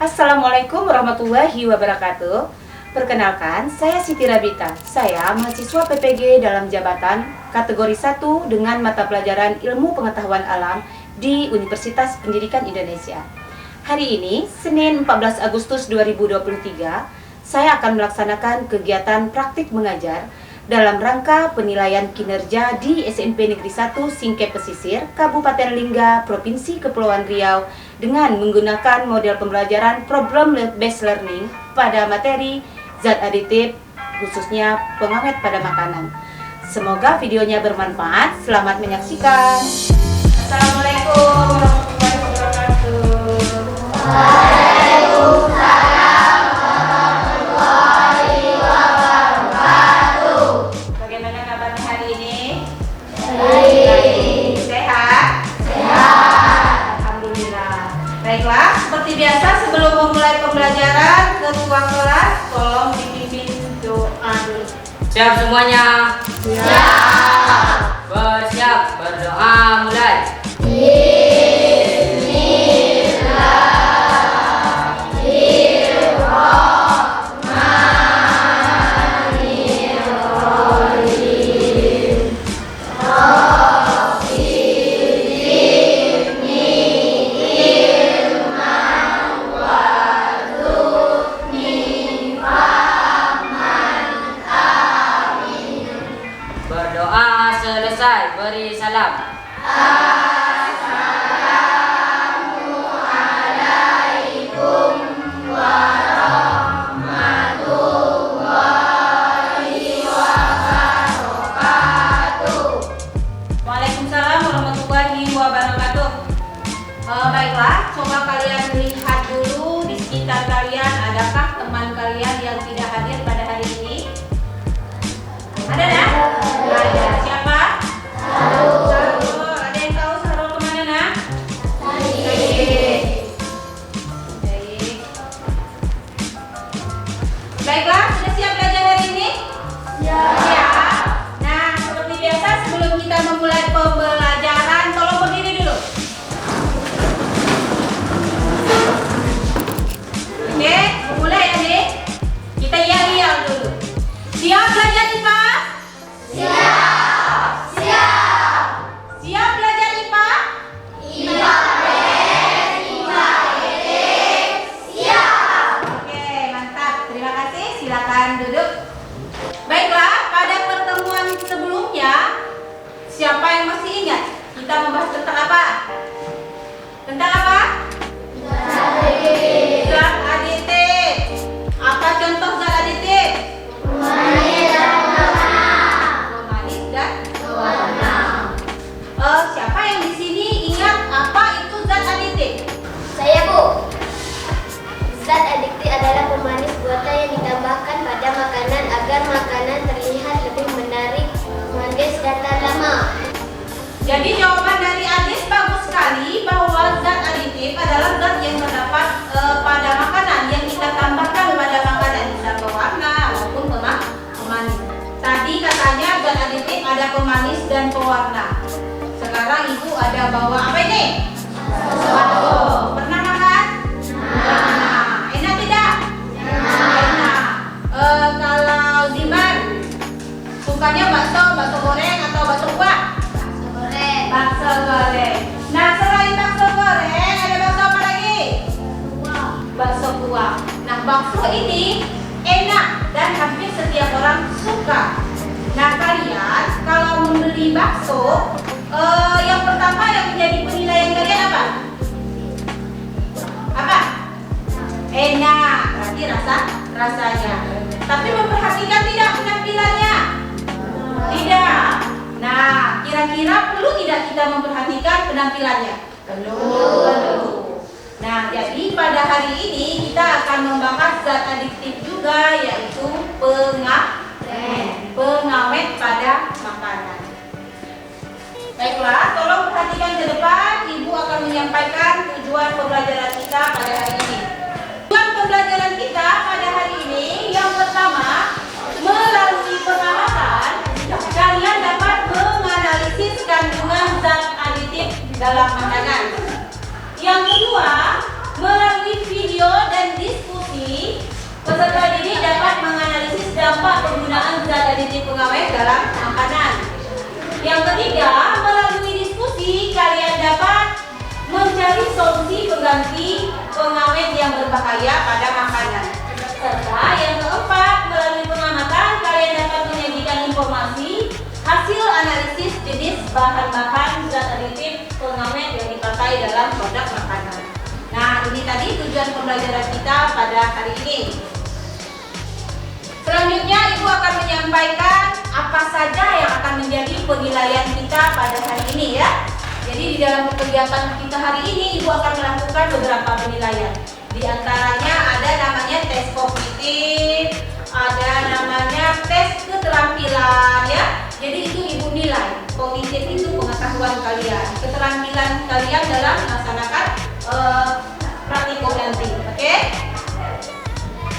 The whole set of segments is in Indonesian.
Assalamualaikum warahmatullahi wabarakatuh. Perkenalkan, saya Siti Rabita. Saya mahasiswa PPG dalam jabatan kategori 1 dengan mata pelajaran Ilmu Pengetahuan Alam di Universitas Pendidikan Indonesia. Hari ini, Senin 14 Agustus 2023, saya akan melaksanakan kegiatan praktik mengajar dalam rangka penilaian kinerja di SMP Negeri 1 Singkep Pesisir, Kabupaten Lingga, Provinsi Kepulauan Riau dengan menggunakan model pembelajaran problem based learning pada materi zat aditif, khususnya pengawet pada makanan. Semoga videonya bermanfaat. Selamat menyaksikan. Assalamualaikum warahmatullahi wabarakatuh. Bagaimana kabarnya hari ini? Baik. Sehat? Sehat. Alhamdulillah. Baiklah, seperti biasa sebelum memulai pembelajaran, ketua kelas tolong dipimpin doa dulu. Siap semuanya? Siap. Bersiap, berdoa mulai. Berdoa selesai, beri salam. Waalaikumsalam warahmatullahi wabarakatuh. Baiklah, coba kalian lihat dulu di sekitar kalian, adakah teman kalian yang tidak hadir pada hari ini? Ada nak? Ada. Siapa? Sarul. Ada yang tahu Sarul kemana nak? Baik. Baiklah, sudah siap belajar hari ini? Ya. Nah, seperti biasa sebelum kita memulai pembelajaran, tolong berdiri dulu. Oke, mulai adik. Kita yel-yel dulu. Siap belajar IPA? Siap belajar IPA? Oke, mantap. Terima kasih. Silakan duduk. Baiklah, pada pertemuan sebelumnya, siapa yang masih ingat? Kita membahas tentang apa? Tentang apa? Zat aditif. Apa contoh zat aditif? Pemanis dan pewarna. Siapa yang di sini ingat apa itu zat aditif? Saya, Bu. Zat adiktif adalah pemanis buatan yang ditambahkan pada makanan agar makanan terlihat lebih menarik, manis, dan tahan lama. Jadi jawaban dari Adis bagus sekali bahwa zat aditif adalah zat yang terdapat pada makanan yang kita tambahkan pada makanan, bisa pewarna maupun pemanis. Tadi katanya zat aditif ada pemanis dan pewarna. Sekarang Ibu ada bawa apa ini? Bakso. Pernah makan? Pernah. Enak tidak? Enak. Kalau Diman sukanya bakso goreng atau bakso kuah? Bakso goreng. Nah, selain bakso goreng, ada bakso apa lagi? Bakso kuah. Nah, bakso ini enak dan hampir setiap orang suka. Nah, kalian kalau membeli bakso, yang pertama yang menjadi penilaian kalian apa? Apa? Enak. Berarti rasanya. Tapi memperhatikan tidak penampilannya? Tidak. Nah, kira-kira perlu tidak kita memperhatikan penampilannya? Perlu. Nah, jadi pada hari ini kita akan membahas zat adiktif juga, yaitu pengawet pada makanan. Baiklah, tolong perhatikan ke depan. Ibu akan menyampaikan tujuan pembelajaran kita pada hari ini. Tujuan pembelajaran kita pada hari ini yang pertama, melalui pengamatan, kalian dapat menganalisis kandungan zat aditif dalam makanan. Yang kedua, melalui video dan gizi pengawet dalam makanan. Yang ketiga, melalui diskusi kalian dapat mencari solusi pengganti pengawet yang berbahaya pada makanan. Serta yang keempat, melalui pengamatan kalian dapat menyajikan informasi hasil analisis jenis bahan-bahan zat aditif pengawet yang dipakai dalam produk makanan. Nah, ini tadi tujuan pembelajaran kita pada hari ini. Selanjutnya Ibu akan menyampaikan apa saja yang akan menjadi penilaian kita pada hari ini ya. Jadi di dalam kegiatan kita hari ini Ibu akan melakukan beberapa penilaian. Di antaranya ada namanya tes kognitif, ada namanya tes keterampilan ya. Jadi itu Ibu nilai. Kognitif itu pengetahuan kalian, keterampilan kalian dalam melaksanakan praktikum nanti. Oke?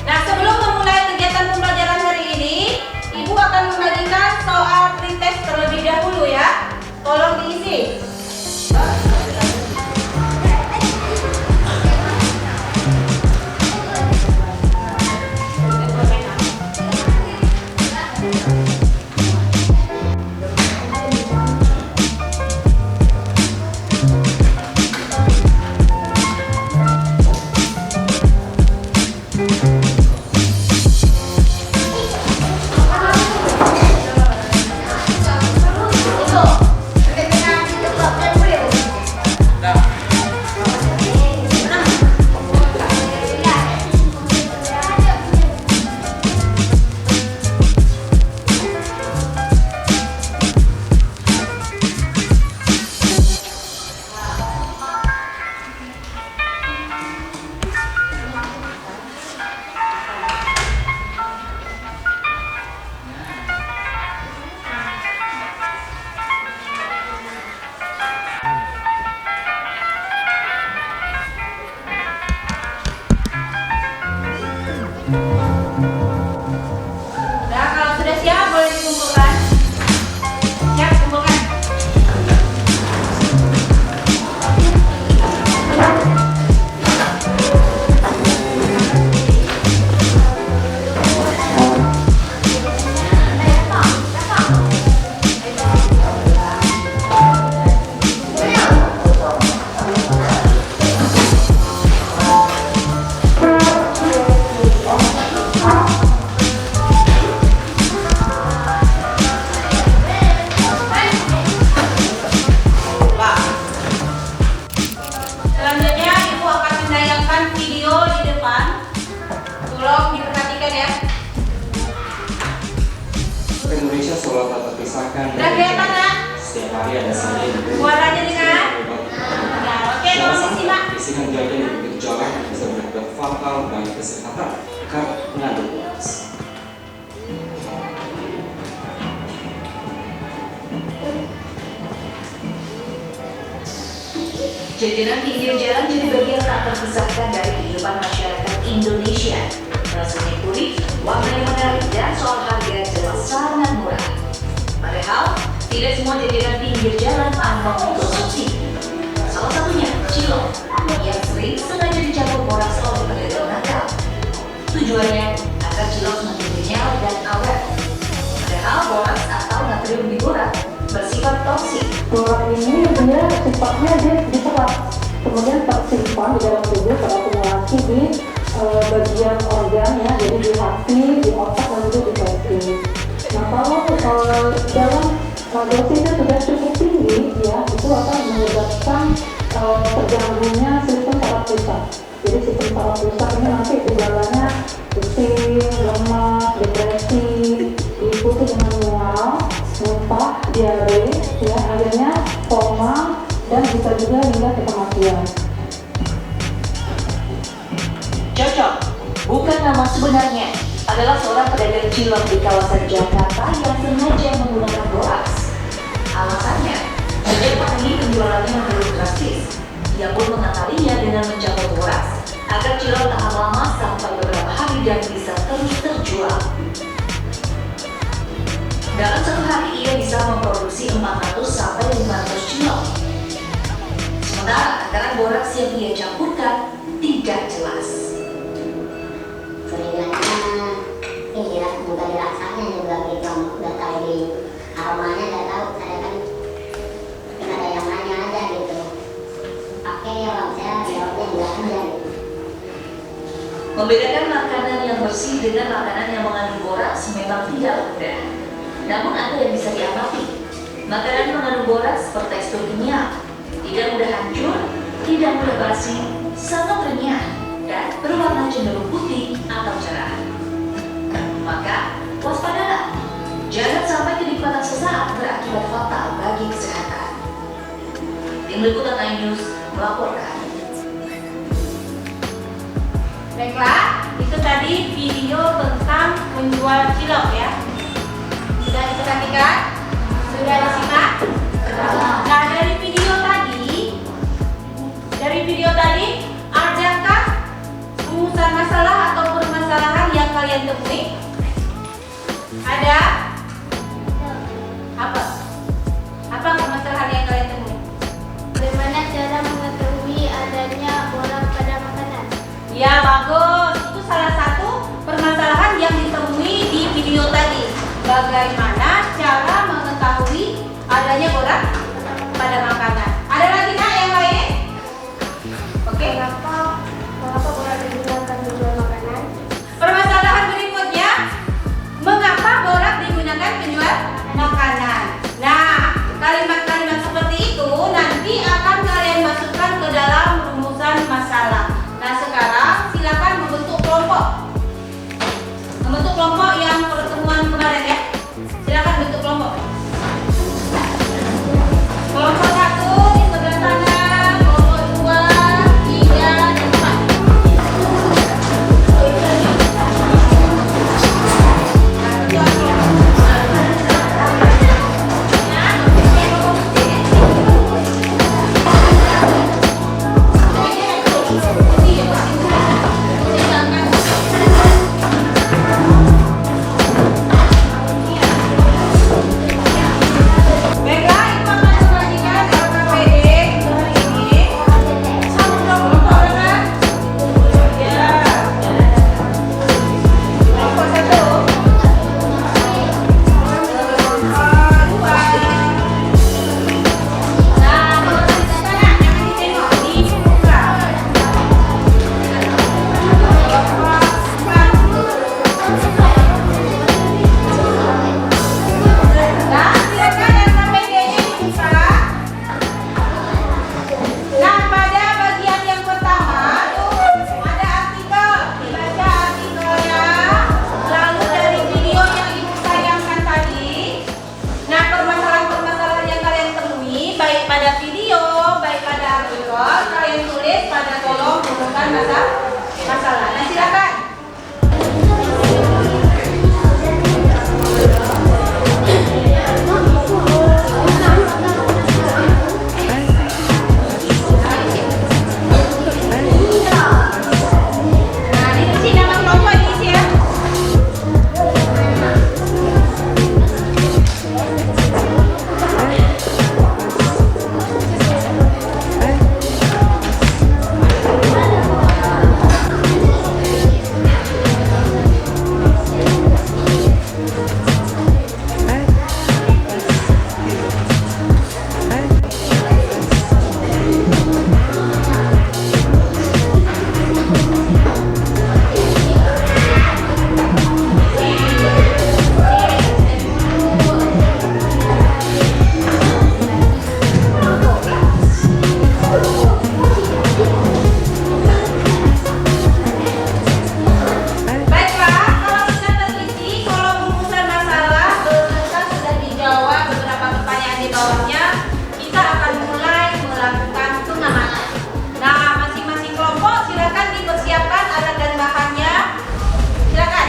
Nah, sebelum memulai kegiatan pembelajaran hari ini, Ibu akan membagikan soal pretest terlebih dahulu ya. Tolong diisi. Nah, kalau sudah siap boleh dikumpulkan. Siap, kumpulkan. Selanjutnya Ibu akan menayangkan video di depan. Tolong diperhatikan ya. Indonesia selalu tak terpisahkan Udah kelihatan ya? setiap hari ada saja Suaranya dengar? Nah, oke, tolong disimak. isi menjaga yang bergejolak bisa berdampak fatal bagi kesehatan karena mengandung virus. Jajanan pinggir jalan jadi bagian tak terpisahkan dari kehidupan masyarakat Indonesia. Rasanya gurih, warnanya menarik, dan soal harga jelas sangat murah. Padahal, tidak semua jajanan pinggir jalan aman dikonsumsi. Salah satunya, cilok, yang sering sengaja dicampur boras oleh pedagang nakal. Tujuannya agar cilok semakin kenyal dan awet. Padahal boras atau natrium diborat bersifat toksik. Borak ini dia sifatnya dia diserap, kemudian tersimpan di dalam tubuh, terakumulasi di bagian organ ya, jadi di hati, di otak, dan juga di jantung. Nah, kalau dalam dosisnya sudah cukup tinggi ya, itu akan menyebabkan terganggunya sistem saraf pusat. Jadi sistem saraf pusat ini nanti gejalanya pusing, lemas, depresi, diikuti dengan mual, muntah, diare, ya, akhirnya koma, dan bisa juga hingga kematian. Cocok, bukan nama sebenarnya, adalah seorang pedagang cilok di kawasan Jakarta yang sengaja menggunakan boras. Alasannya, sejak pandemi penjualannya menurun drastis. Ia pun mengakalinya dengan mencampur boras agar cilok tahan lama sampai beberapa hari dan bisa terus terjual. Dalam satu hari ia bisa memproduksi 400 sampai 500 cilok. Sementara takaran boras yang ia campurkan tidak jelas. Penilaiannya ya mudah dirasakan juga gitu, udah Membedakan makanan yang bersih dengan makanan yang mengandung boraks memang tidak mudah. Namun ada yang bisa diamati. Makanan mengandung boraks bertekstur kenyal, tidak mudah hancur, tidak mudah basi, sangat renyah, dan berwarna cenderung putih atau cerah. Maka, waspadalah. Jangan sampai kenikmatan sesaat berakibat fatal bagi kesehatan. Tim Liputan iNews melaporkan. Baiklah, itu tadi video tentang menjual cilok ya. Sudah diperhatikan? Sudah disimak? Nah, dari video tadi, adakah rumusan masalah atau permasalahan yang kalian temui? Ada? Apa permasalahan yang kalian temui? Bagaimana cara mengetahui adanya boraks pada makanan? Ya, bagus. Itu salah satu permasalahan yang ditemui di video tadi. Bagaimana cara mengetahui adanya boraks pada makanan? Ada lagi nak yang lain? Oke. Mengapa boraks digunakan menjual makanan? Permasalahan berikutnya, mengapa boraks digunakan menjual makanan? Nah, kalimat-kalimat seperti itu nanti akan kalian masukkan ke dalam rumusan masalah. Nah, sekarang silakan membentuk kelompok. Membentuk kelompok yang pertemuan kemarin ya. Silakan bentuk kelompok. Kelompok 1 di sebelah sana, kelompok 2, 3, dan 4. Baiklah, itu akan dibagikan LKPD hari ini. Satu kelompok kan? Ya. Kelompok 1. Kelompok 2. Nah, kalau di sana jangan ditengok, dibuka. Kelompok 4. Nah, silakan LKPD-nya dibuka. Nah, pada bagian yang pertama tuh ada artikel, dibaca artikelnya. Lalu dari video yang ibu sayangkan tadi. Nah, permasalahan-permasalahan yang kalian temui baik pada video, baik pada artikel, kalian tulis pada kolom rumusan masalah. Nah, silakan. Nah, diisi nama kelompok diisi ya. Baiklah, kalau sudah terisi kolom rumusan masalah beserta sudah dijawab beberapa pertanyaan di bawahnya, kita akan mulai melakukan pengamatan. Nah, masing-masing kelompok silakan dipersiapkan alat dan bahannya. Silakan.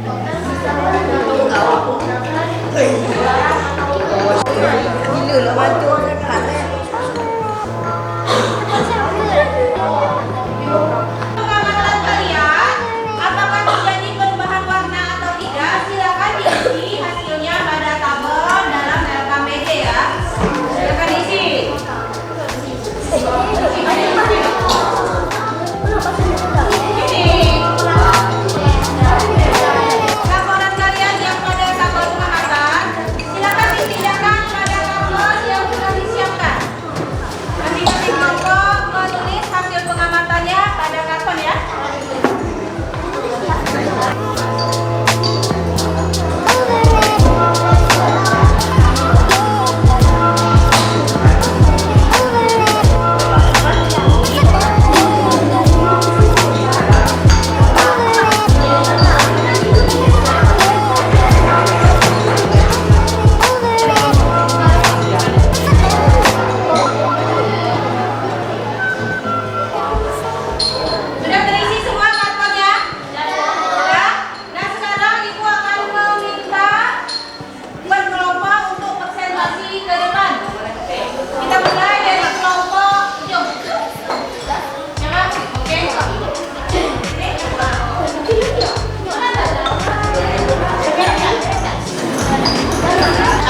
Pengamatan kalian, apakah terjadi perubahan warna atau tidak? Silakan diisi hasilnya pada tabel dalam LKPD ya. Silakan diisi. Ini laporan kalian yang pada tabel pengamatan, silakan dipindahkan pada tabel yang sudah disiapkan. Masing-masing kelompok menulis hasil pengamatannya pada karton ya. Sudah terisi semua kartonnya? Sudah? Nah sekarang Ibu akan meminta berkelompok untuk presentasi ke depan. Kita mulai dari kelompok ujung. Ya Pak? Oke?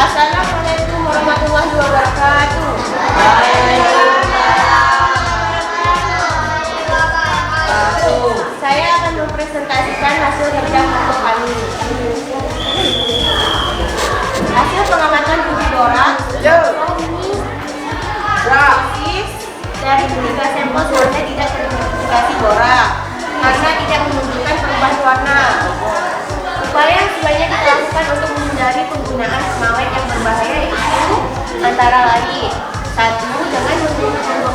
Assalamualaikum warahmatullahi wabarakatuh. Saya akan mempresentasikan hasil kerja kelompok kami. Hasil pengamatan uji borak dari 3 sampel semuanya tidak teridentifikasi borak karena tidak menunjukkan perubahan warna. Upaya yang sebaiknya kita lakukan untuk menghindari penggunaan pengawet yang berbahaya yaitu antara lain: 1. Jangan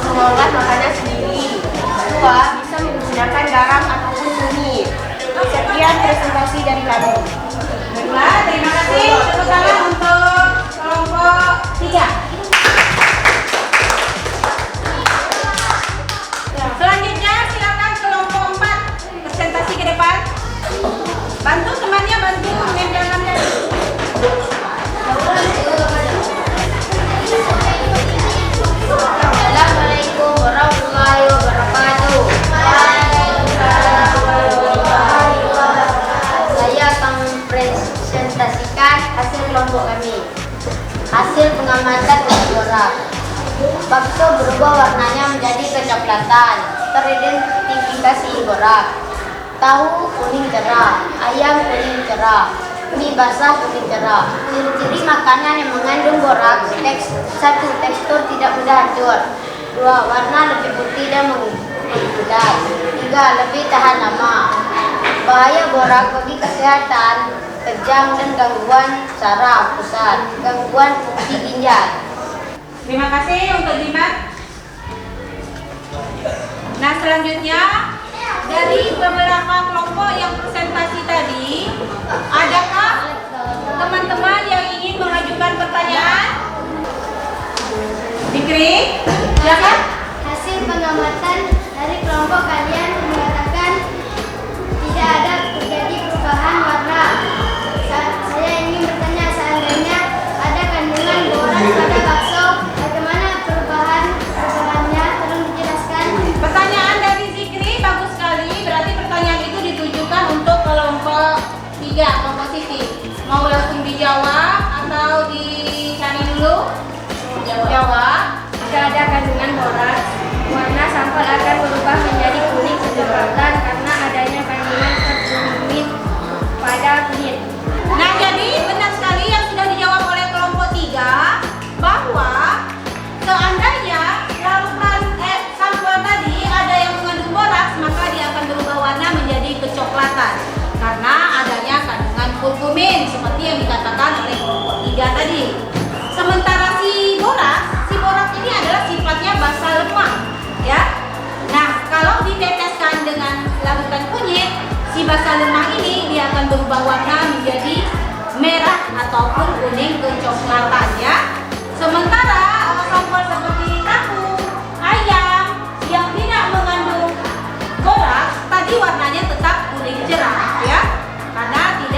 mengolah makanan sendiri. 2. Bisa menggunakan garam ataupun kunyit. Sekian presentasi dari kami. Baiklah, terima kasih. Tepuk tangan untuk kelompok 3. Selanjutnya silakan kelompok 4 presentasi ke depan. Bantu temannya, bantu menempelkannya. Assalamualaikum warahmatullahi wabarakatuh. Saya akan mempresentasikan hasil kelompok kami. Hasil pengamatan uji borak. Bakso berubah warnanya menjadi kecoklatan, teridentifikasi borak. Tahu kuning cerah, ayam kuning cerah, mie basah kuning cerah. Ciri-ciri makanan yang mengandung borak: 1. Tekstur tidak mudah hancur. 2. Warna lebih putih dan mengkudat. 3. Lebih tahan lama. Bahaya borak bagi kesehatan: kejang dan gangguan saraf pusat, gangguan fungsi ginjal. Terima kasih untuk Dimas. Nah selanjutnya dari beberapa kelompok yang presentasi tadi, adakah teman-teman yang ingin mengajukan pertanyaan? Fikri, silakan. Hasil pengamatan dari kelompok kalian mengatakan tidak ada terjadi perubahan warna. Saya ingin bertanya, seandainya ada kandungan borak pada bakso, bagaimana perubahannya? Tolong dijelaskan. Pertanyaan dari Zikri bagus sekali. Berarti pertanyaan itu ditujukan untuk kelompok 3, kelompok Siti. Mau langsung dijawab atau dicari dulu? Jawab. Jika ada kandungan borak, warna sampel akan berubah menjadi kuning kecoklatan karena adanya kandungan kurkumin pada kunyit. Nah, jadi benar sekali yang sudah dijawab oleh kelompok 3 bahwa seandainya larutan sampel tadi ada yang mengandung boraks, maka dia akan berubah warna menjadi kecoklatan karena adanya kandungan kurkumin seperti yang dikatakan oleh kelompok 3 tadi. Sementara si borak ini adalah sifatnya basa lemah, ya. Nah, kalau diteteskan dengan larutan kunyit, si basa lemah ini dia akan berubah warna menjadi merah ataupun kuning kecoklatan, ya. Sementara sampel seperti tahu, ayam yang tidak mengandung borak tadi warnanya tetap kuning cerah, ya, karena tidak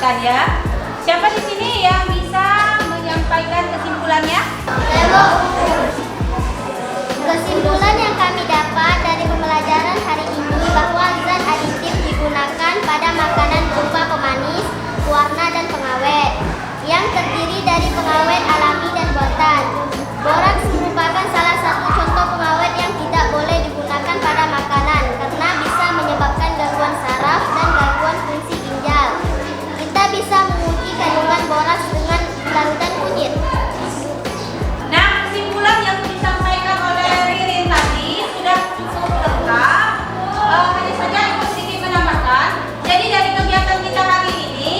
menambahkan ya. Siapa di sini yang bisa menyampaikan kesimpulannya? Kesimpulan yang kami dapat dari pembelajaran hari ini bahwa zat aditif digunakan pada makanan berupa pemanis, pewarna, dan pengawet yang terdiri dari pengawet alami dan buatan. Boraks merupakan salah satu contoh pengawet yang tidak boleh digunakan pada makanan karena bisa menyebabkan gangguan saraf dan gangguan fungsi ginjal. Kita bisa menguji kandungan boraks dengan larutan kunyit. Nah, kesimpulan yang disampaikan oleh Ririn tadi sudah cukup lengkap. Hanya saja Ibu sedikit menambahkan. Jadi dari kegiatan kita hari ini,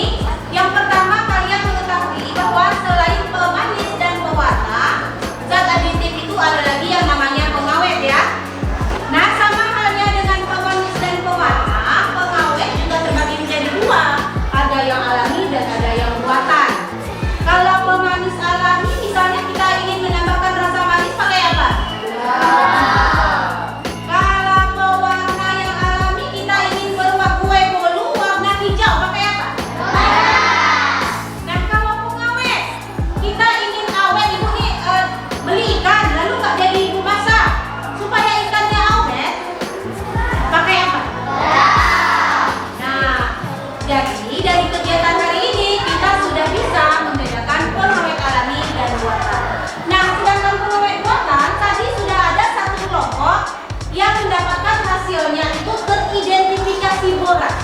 yang pertama kalian mengetahui bahwa selain pemanis dan pewarna, zat aditif itu ada lagi yang namanya pengawet ya. Nah, sama halnya dengan pemanis dan pewarna, pengawet juga terbagi menjadi dua. Ada yang alami dan ada yang buatan. Kalau pemanis alami, misalnya kita ingin menambahkan rasa manis pakai apa? Kalau pewarna yang alami, kita ingin berubah kue bolu warna hijau pakai apa? Nah, kalau pengawet, kita ingin awet, ibu nih beli ikan, lalu nggak jadi ibu masak supaya ikannya awet, pakai apa? Nah, jadi dari kegiatan hari ini kita sudah bisa membedakan pengawet alami dan buatan. Nah, sedangkan pengawet buatan tadi sudah ada satu kelompok yang mendapatkan hasilnya itu teridentifikasi boraks,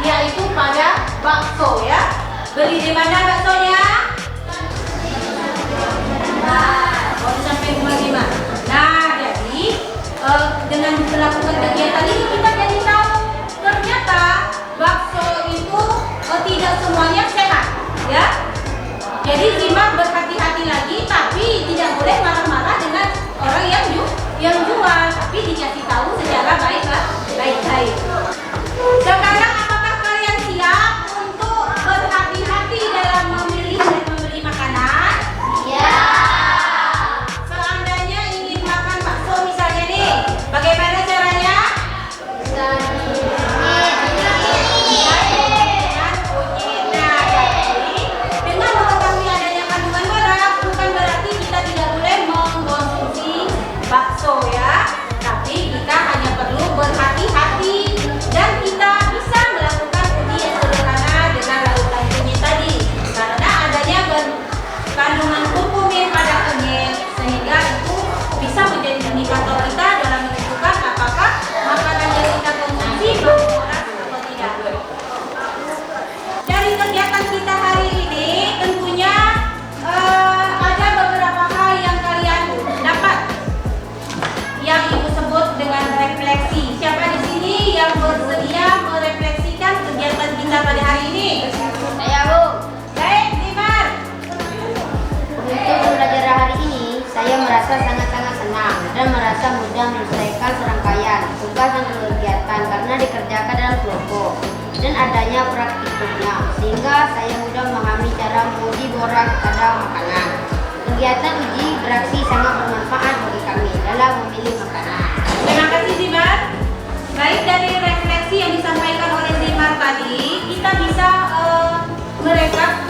yaitu pada bakso ya. Beli di mana baksonya? Baru sampai rumah gimana? Nah, jadi dengan melakukan kegiatan ini kita jadi tahu ternyata bakso itu tidak semuanya sehat, ya. Jadi jimat berhati-hati lagi, tapi tidak boleh marah-marah dengan orang yang jual, tapi dikasih tahu secara baik-baik. Sekarang apakah kalian siap untuk berhati-hati dalam memilih dan membeli makanan? Ya. Seandainya ingin makan bakso misalnya nih, bagaimana caranya? Dengan kunyit. Nah, jadi dengan mengetahui adanya kandungan boraks bukan berarti kita tidak boleh mengkonsumsi bakso ya, tapi kita hanya perlu berhati-hati dan kita bisa melakukan uji yang sederhana dengan larutan kunyit tadi karena adanya kandungan kurkumin pada kunyit sehingga itu bisa menjadi indikator kita dalam menentukan apakah makanan yang kita konsumsi mengandung boraks atau tidak. Dari kegiatan kita hari ini tentunya ada beberapa hal yang kalian dapat yang Ibu sebut dengan refleksi. Siapa di sini yang bersedia merefleksikan kegiatan kita pada hari ini? Saya, Bu. Baik, Dimar. Untuk pembelajaran hari ini, saya merasa sangat-sangat senang dan merasa mudah menyelesaikan serangkaian tugas dan kegiatan karena dikerjakan dalam kelompok dan adanya praktikumnya, sehingga saya mudah memahami cara menguji boraks pada makanan. Kegiatan uji beraksi sangat bermanfaat bagi kami dalam memilih makanan. Terima kasih Dimar. Baik, dari refleksi yang disampaikan oleh Dimar tadi, kita bisa merekap